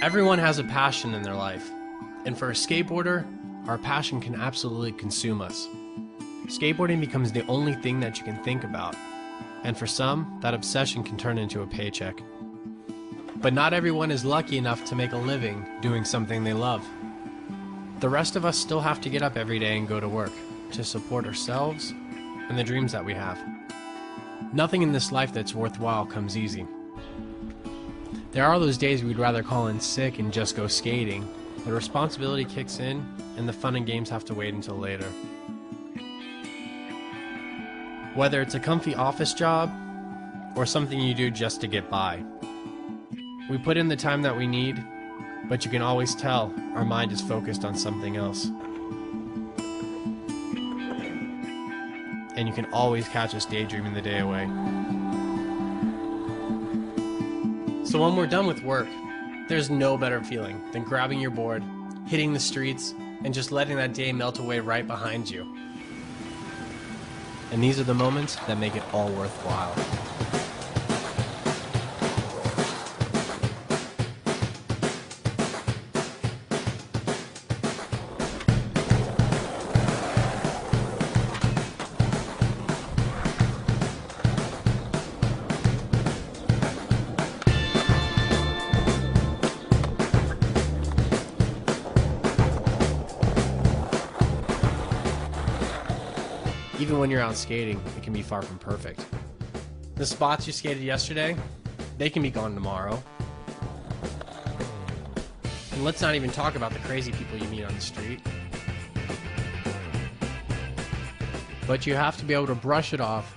Everyone has a passion in their life, and for a skateboarder, our passion can absolutely consume us. Skateboarding becomes the only thing that you can think about, and for some, that obsession can turn into a paycheck. But not everyone is lucky enough to make a living doing something they love. The rest of us still have to get up every day and go to work to support ourselves and the dreams that we have. Nothing in this life that's worthwhile comes easy. There are those days we'd rather call in sick and just go skating, but responsibility kicks in and the fun and games have to wait until later. Whether it's a comfy office job or something you do just to get by, we put in the time that we need, but you can always tell our mind is focused on something else. And you can always catch us daydreaming the day away. So when we're done with work, there's no better feeling than grabbing your board, hitting the streets, and just letting that day melt away right behind you. And these are the moments that make it all worthwhile. Even when you're out skating, it can be far from perfect. The spots you skated yesterday, they can be gone tomorrow. And let's not even talk about the crazy people you meet on the street. But you have to be able to brush it off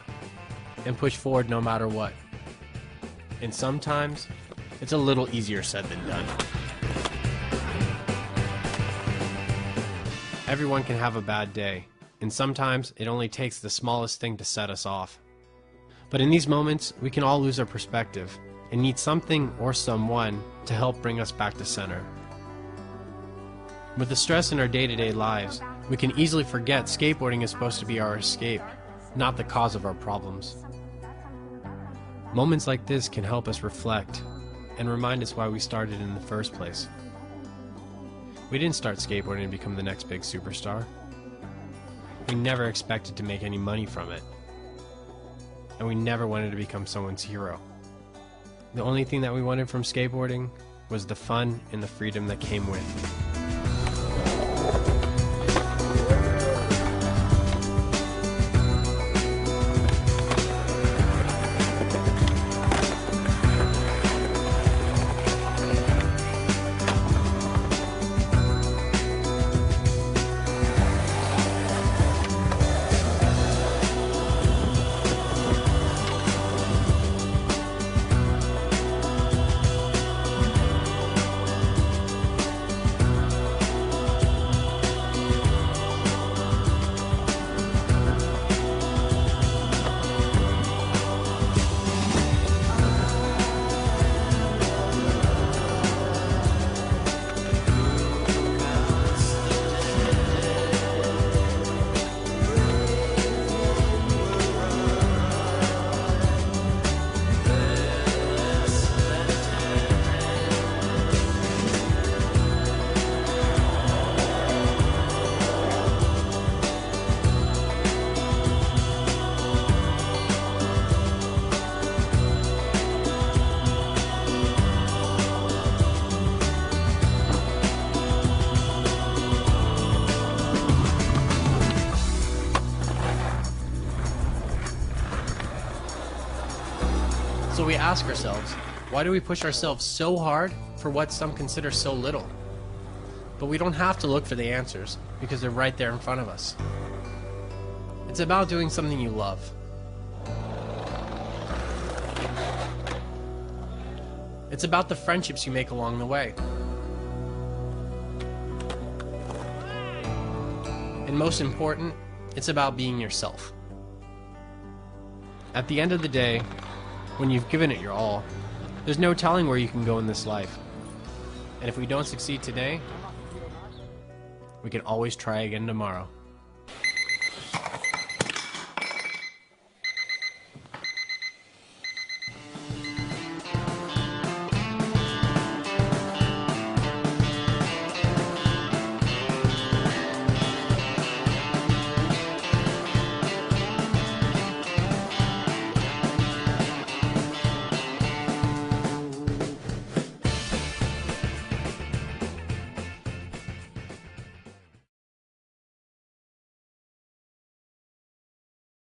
and push forward no matter what. And sometimes, it's a little easier said than done. Everyone can have a bad day. And sometimes it only takes the smallest thing to set us off. But in these moments, we can all lose our perspective and need something or someone to help bring us back to center. With the stress in our day-to-day lives, we can easily forget skateboarding is supposed to be our escape, not the cause of our problems. Moments like this can help us reflect and remind us why we started in the first place. We didn't start skateboarding to become the next big superstar. We never expected to make any money from it. And we never wanted to become someone's hero. The only thing that we wanted from skateboarding was the fun and the freedom that came with it. So we ask ourselves, why do we push ourselves so hard for what some consider so little? But we don't have to look for the answers, because they're right there in front of us. It's about doing something you love. It's about the friendships you make along the way. And most important, it's about being yourself. At the end of the day, when you've given it your all, there's no telling where you can go in this life. And if we don't succeed today, we can always try again tomorrow.